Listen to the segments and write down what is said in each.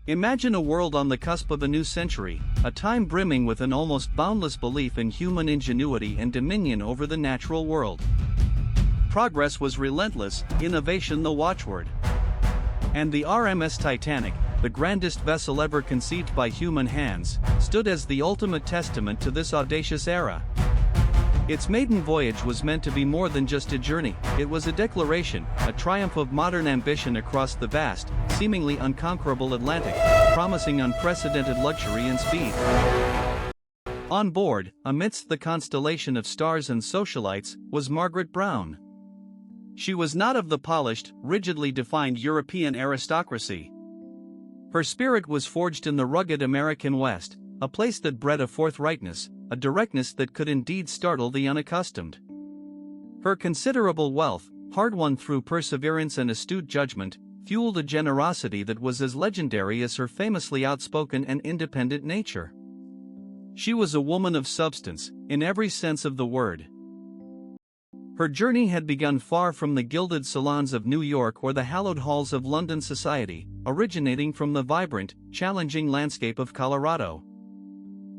Imagine a world on the cusp of a new century, a time brimming with an almost boundless belief in human ingenuity and dominion over the natural world. Progress was relentless, innovation the watchword. And the RMS Titanic, the grandest vessel ever conceived by human hands, stood as the ultimate testament to this audacious era. Its maiden voyage was meant to be more than just a journey, it was a declaration, a triumph of modern ambition across the vast, seemingly unconquerable Atlantic, promising unprecedented luxury and speed. On board, amidst the constellation of stars and socialites, was Margaret Brown. She was not of the polished, rigidly defined European aristocracy. Her spirit was forged in the rugged American West, a place that bred a forthrightness, a directness that could indeed startle the unaccustomed. Her considerable wealth, hard-won through perseverance and astute judgment, fueled a generosity that was as legendary as her famously outspoken and independent nature. She was a woman of substance, in every sense of the word. Her journey had begun far from the gilded salons of New York or the hallowed halls of London society, originating from the vibrant, challenging landscape of Colorado.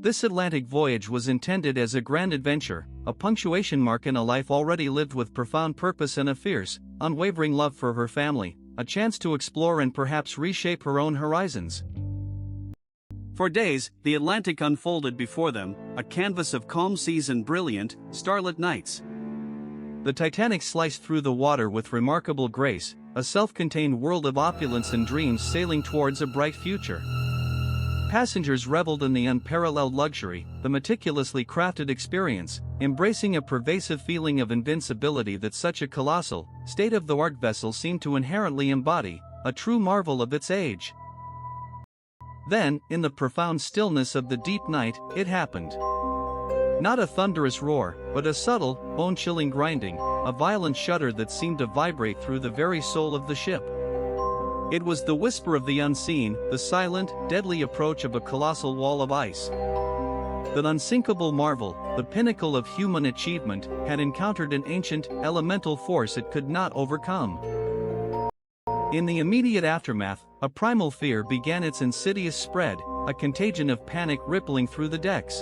This Atlantic voyage was intended as a grand adventure, a punctuation mark in a life already lived with profound purpose and a fierce, unwavering love for her family, a chance to explore and perhaps reshape her own horizons. For days, the Atlantic unfolded before them, a canvas of calm seas and brilliant, starlit nights. The Titanic sliced through the water with remarkable grace, a self-contained world of opulence and dreams sailing towards a bright future. Passengers reveled in the unparalleled luxury, the meticulously crafted experience, embracing a pervasive feeling of invincibility that such a colossal, state-of-the-art vessel seemed to inherently embody, a true marvel of its age. Then, in the profound stillness of the deep night, it happened. Not a thunderous roar, but a subtle, bone-chilling grinding, a violent shudder that seemed to vibrate through the very soul of the ship. It was the whisper of the unseen, the silent, deadly approach of a colossal wall of ice. That unsinkable marvel, the pinnacle of human achievement, had encountered an ancient, elemental force it could not overcome. In the immediate aftermath, a primal fear began its insidious spread, a contagion of panic rippling through the decks.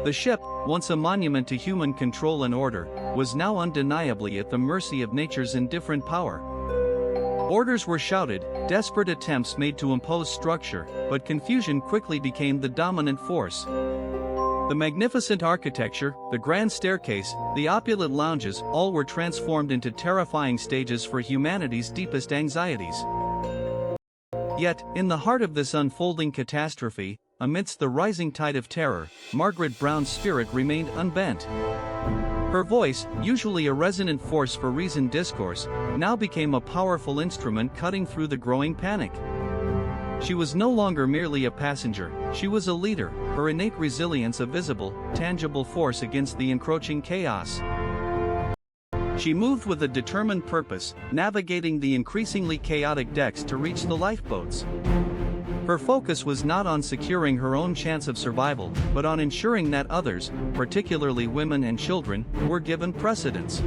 The ship, once a monument to human control and order, was now undeniably at the mercy of nature's indifferent power. Orders were shouted, desperate attempts made to impose structure, but confusion quickly became the dominant force. The magnificent architecture, the grand staircase, the opulent lounges, all were transformed into terrifying stages for humanity's deepest anxieties. Yet, in the heart of this unfolding catastrophe, amidst the rising tide of terror, Margaret Brown's spirit remained unbent. Her voice, usually a resonant force for reasoned discourse, now became a powerful instrument cutting through the growing panic. She was no longer merely a passenger, she was a leader, her innate resilience a visible, tangible force against the encroaching chaos. She moved with a determined purpose, navigating the increasingly chaotic decks to reach the lifeboats. Her focus was not on securing her own chance of survival, but on ensuring that others, particularly women and children, were given precedence.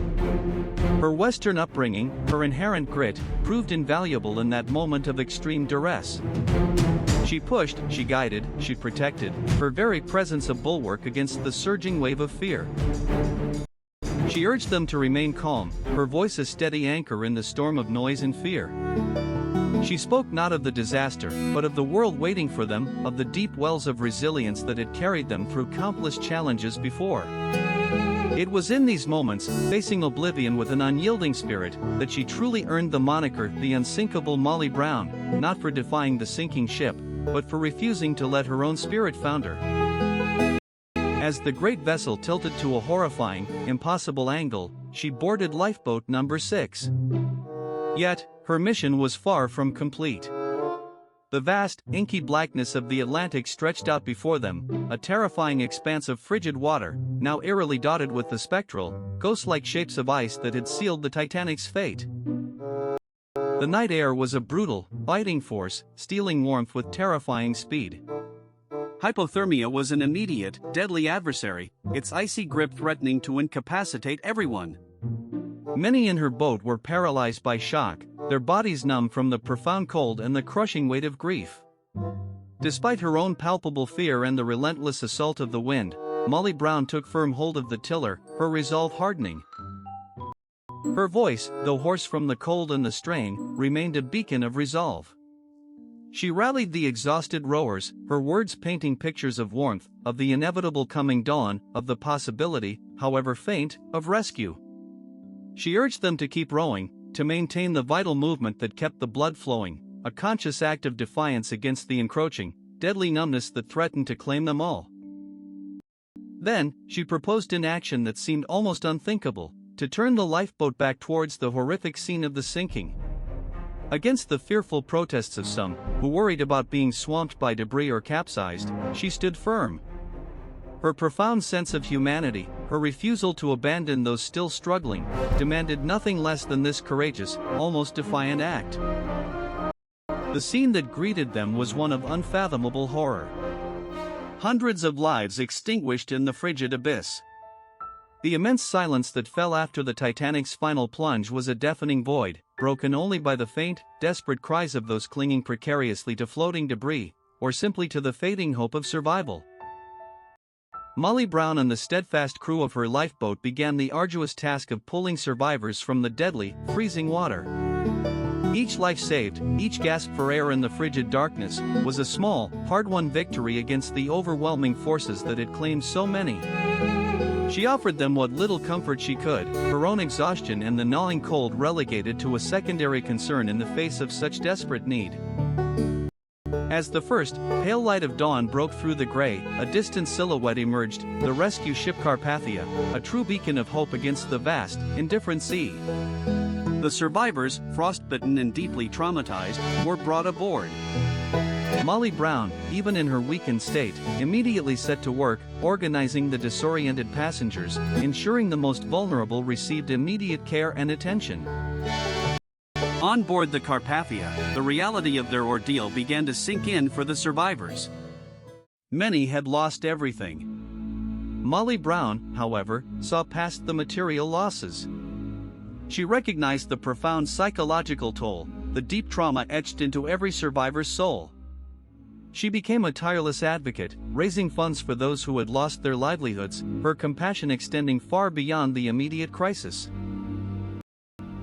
Her Western upbringing, her inherent grit, proved invaluable in that moment of extreme duress. She pushed, she guided, she protected, her very presence a bulwark against the surging wave of fear. She urged them to remain calm, her voice a steady anchor in the storm of noise and fear. She spoke not of the disaster, but of the world waiting for them, of the deep wells of resilience that had carried them through countless challenges before. It was in these moments, facing oblivion with an unyielding spirit, that she truly earned the moniker, the Unsinkable Molly Brown, not for defying the sinking ship, but for refusing to let her own spirit founder. As the great vessel tilted to a horrifying, impossible angle, she boarded lifeboat number 6. Yet, her mission was far from complete. The vast, inky blackness of the Atlantic stretched out before them, a terrifying expanse of frigid water, now eerily dotted with the spectral, ghost-like shapes of ice that had sealed the Titanic's fate. The night air was a brutal, biting force, stealing warmth with terrifying speed. Hypothermia was an immediate, deadly adversary, its icy grip threatening to incapacitate everyone. Many in her boat were paralyzed by shock, their bodies numb from the profound cold and the crushing weight of grief. Despite her own palpable fear and the relentless assault of the wind, Molly Brown took firm hold of the tiller, her resolve hardening. Her voice, though hoarse from the cold and the strain, remained a beacon of resolve. She rallied the exhausted rowers, her words painting pictures of warmth, of the inevitable coming dawn, of the possibility, however faint, of rescue. She urged them to keep rowing, to maintain the vital movement that kept the blood flowing, a conscious act of defiance against the encroaching, deadly numbness that threatened to claim them all. Then, she proposed an action that seemed almost unthinkable, to turn the lifeboat back towards the horrific scene of the sinking. Against the fearful protests of some, who worried about being swamped by debris or capsized, she stood firm. Her profound sense of humanity, her refusal to abandon those still struggling, demanded nothing less than this courageous, almost defiant act. The scene that greeted them was one of unfathomable horror. Hundreds of lives extinguished in the frigid abyss. The immense silence that fell after the Titanic's final plunge was a deafening void, broken only by the faint, desperate cries of those clinging precariously to floating debris, or simply to the fading hope of survival. Molly Brown and the steadfast crew of her lifeboat began the arduous task of pulling survivors from the deadly, freezing water. Each life saved, each gasp for air in the frigid darkness, was a small, hard-won victory against the overwhelming forces that had claimed so many. She offered them what little comfort she could, her own exhaustion and the gnawing cold relegated to a secondary concern in the face of such desperate need. As the first, pale light of dawn broke through the gray, a distant silhouette emerged, the rescue ship Carpathia, a true beacon of hope against the vast, indifferent sea. The survivors, frostbitten and deeply traumatized, were brought aboard. Molly Brown, even in her weakened state, immediately set to work, organizing the disoriented passengers, ensuring the most vulnerable received immediate care and attention. On board the Carpathia, the reality of their ordeal began to sink in for the survivors. Many had lost everything. Molly Brown, however, saw past the material losses. She recognized the profound psychological toll, the deep trauma etched into every survivor's soul. She became a tireless advocate, raising funds for those who had lost their livelihoods, her compassion extending far beyond the immediate crisis.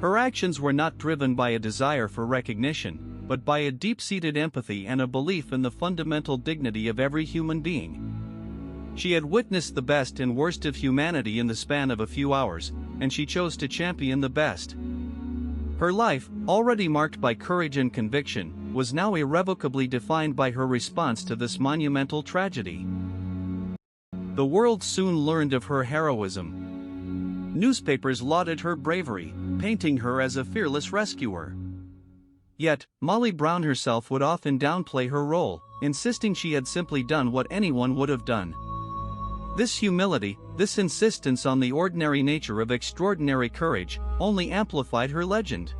Her actions were not driven by a desire for recognition, but by a deep-seated empathy and a belief in the fundamental dignity of every human being. She had witnessed the best and worst of humanity in the span of a few hours, and she chose to champion the best. Her life, already marked by courage and conviction, was now irrevocably defined by her response to this monumental tragedy. The world soon learned of her heroism. Newspapers lauded her bravery, painting her as a fearless rescuer. Yet, Molly Brown herself would often downplay her role, insisting she had simply done what anyone would have done. This humility, this insistence on the ordinary nature of extraordinary courage, only amplified her legend.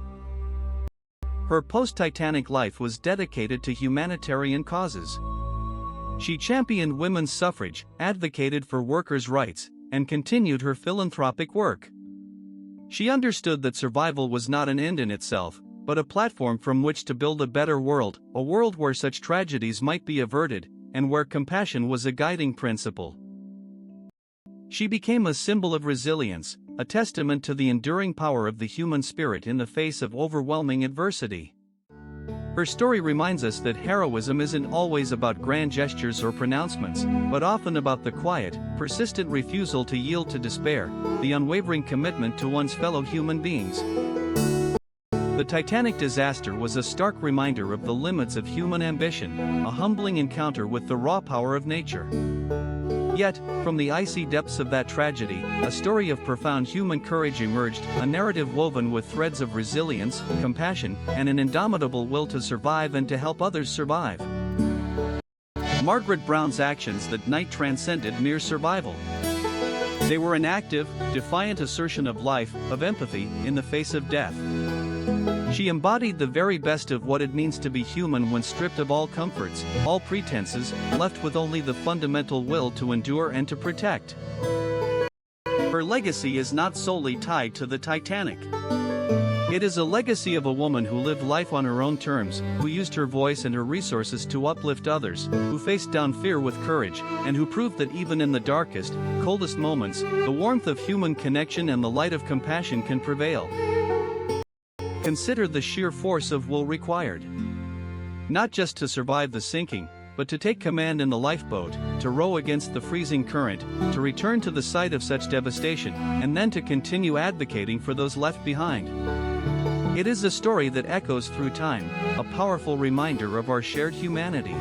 Her post-Titanic life was dedicated to humanitarian causes. She championed women's suffrage, advocated for workers' rights, and continued her philanthropic work. She understood that survival was not an end in itself, but a platform from which to build a better world, a world where such tragedies might be averted, and where compassion was a guiding principle. She became a symbol of resilience, a testament to the enduring power of the human spirit in the face of overwhelming adversity. Her story reminds us that heroism isn't always about grand gestures or pronouncements, but often about the quiet, persistent refusal to yield to despair, the unwavering commitment to one's fellow human beings. The Titanic disaster was a stark reminder of the limits of human ambition, a humbling encounter with the raw power of nature. Yet, from the icy depths of that tragedy, a story of profound human courage emerged, a narrative woven with threads of resilience, compassion, and an indomitable will to survive and to help others survive. Margaret Brown's actions that night transcended mere survival. They were an active, defiant assertion of life, of empathy, in the face of death. She embodied the very best of what it means to be human when stripped of all comforts, all pretenses, left with only the fundamental will to endure and to protect. Her legacy is not solely tied to the Titanic. It is a legacy of a woman who lived life on her own terms, who used her voice and her resources to uplift others, who faced down fear with courage, and who proved that even in the darkest, coldest moments, the warmth of human connection and the light of compassion can prevail. Consider the sheer force of will required. Not just to survive the sinking, but to take command in the lifeboat, to row against the freezing current, to return to the site of such devastation, and then to continue advocating for those left behind. It is a story that echoes through time, a powerful reminder of our shared humanity.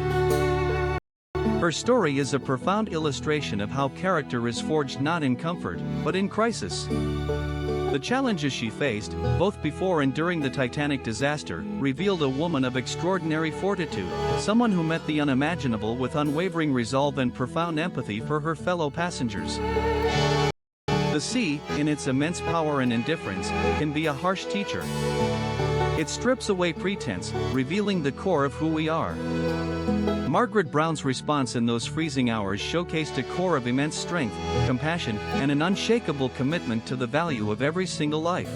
Her story is a profound illustration of how character is forged not in comfort, but in crisis. The challenges she faced, both before and during the Titanic disaster, revealed a woman of extraordinary fortitude, someone who met the unimaginable with unwavering resolve and profound empathy for her fellow passengers. The sea, in its immense power and indifference, can be a harsh teacher. It strips away pretense, revealing the core of who we are. Margaret Brown's response in those freezing hours showcased a core of immense strength, compassion, and an unshakable commitment to the value of every single life.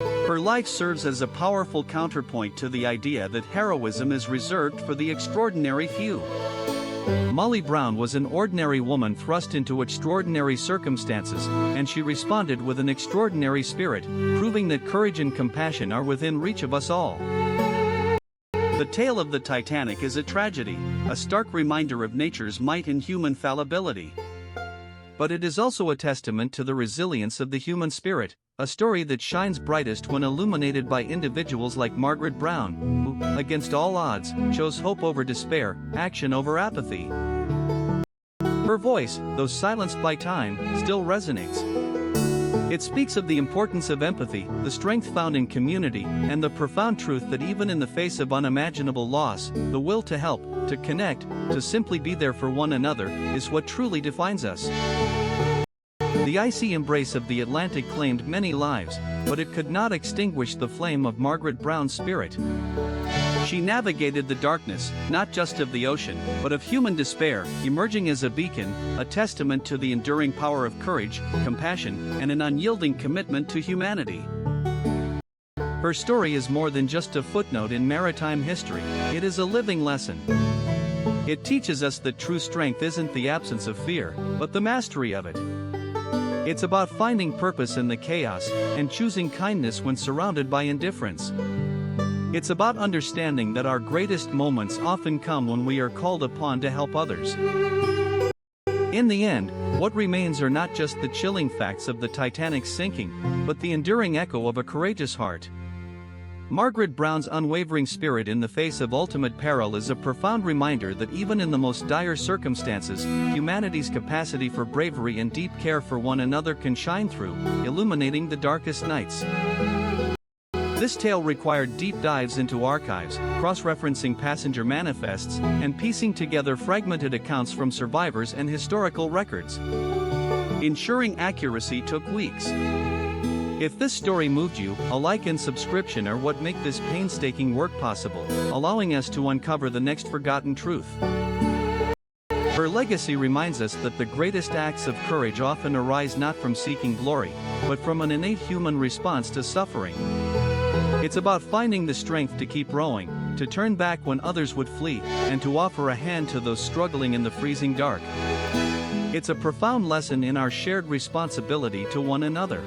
Her life serves as a powerful counterpoint to the idea that heroism is reserved for the extraordinary few. Molly Brown was an ordinary woman thrust into extraordinary circumstances, and she responded with an extraordinary spirit, proving that courage and compassion are within reach of us all. The tale of the Titanic is a tragedy, a stark reminder of nature's might and human fallibility. But it is also a testament to the resilience of the human spirit, a story that shines brightest when illuminated by individuals like Margaret Brown, who, against all odds, chose hope over despair, action over apathy. Her voice, though silenced by time, still resonates. It speaks of the importance of empathy, the strength found in community, and the profound truth that even in the face of unimaginable loss, the will to help, to connect, to simply be there for one another, is what truly defines us. The icy embrace of the Atlantic claimed many lives, but it could not extinguish the flame of Margaret Brown's spirit. She navigated the darkness, not just of the ocean, but of human despair, emerging as a beacon, a testament to the enduring power of courage, compassion, and an unyielding commitment to humanity. Her story is more than just a footnote in maritime history, it is a living lesson. It teaches us that true strength isn't the absence of fear, but the mastery of it. It's about finding purpose in the chaos, and choosing kindness when surrounded by indifference. It's about understanding that our greatest moments often come when we are called upon to help others. In the end, what remains are not just the chilling facts of the Titanic's sinking, but the enduring echo of a courageous heart. Margaret Brown's unwavering spirit in the face of ultimate peril is a profound reminder that even in the most dire circumstances, humanity's capacity for bravery and deep care for one another can shine through, illuminating the darkest nights. This tale required deep dives into archives, cross-referencing passenger manifests, and piecing together fragmented accounts from survivors and historical records. Ensuring accuracy took weeks. If this story moved you, a like and subscription are what make this painstaking work possible, allowing us to uncover the next forgotten truth. Her legacy reminds us that the greatest acts of courage often arise not from seeking glory, but from an innate human response to suffering. It's about finding the strength to keep rowing, to turn back when others would flee, and to offer a hand to those struggling in the freezing dark. It's a profound lesson in our shared responsibility to one another.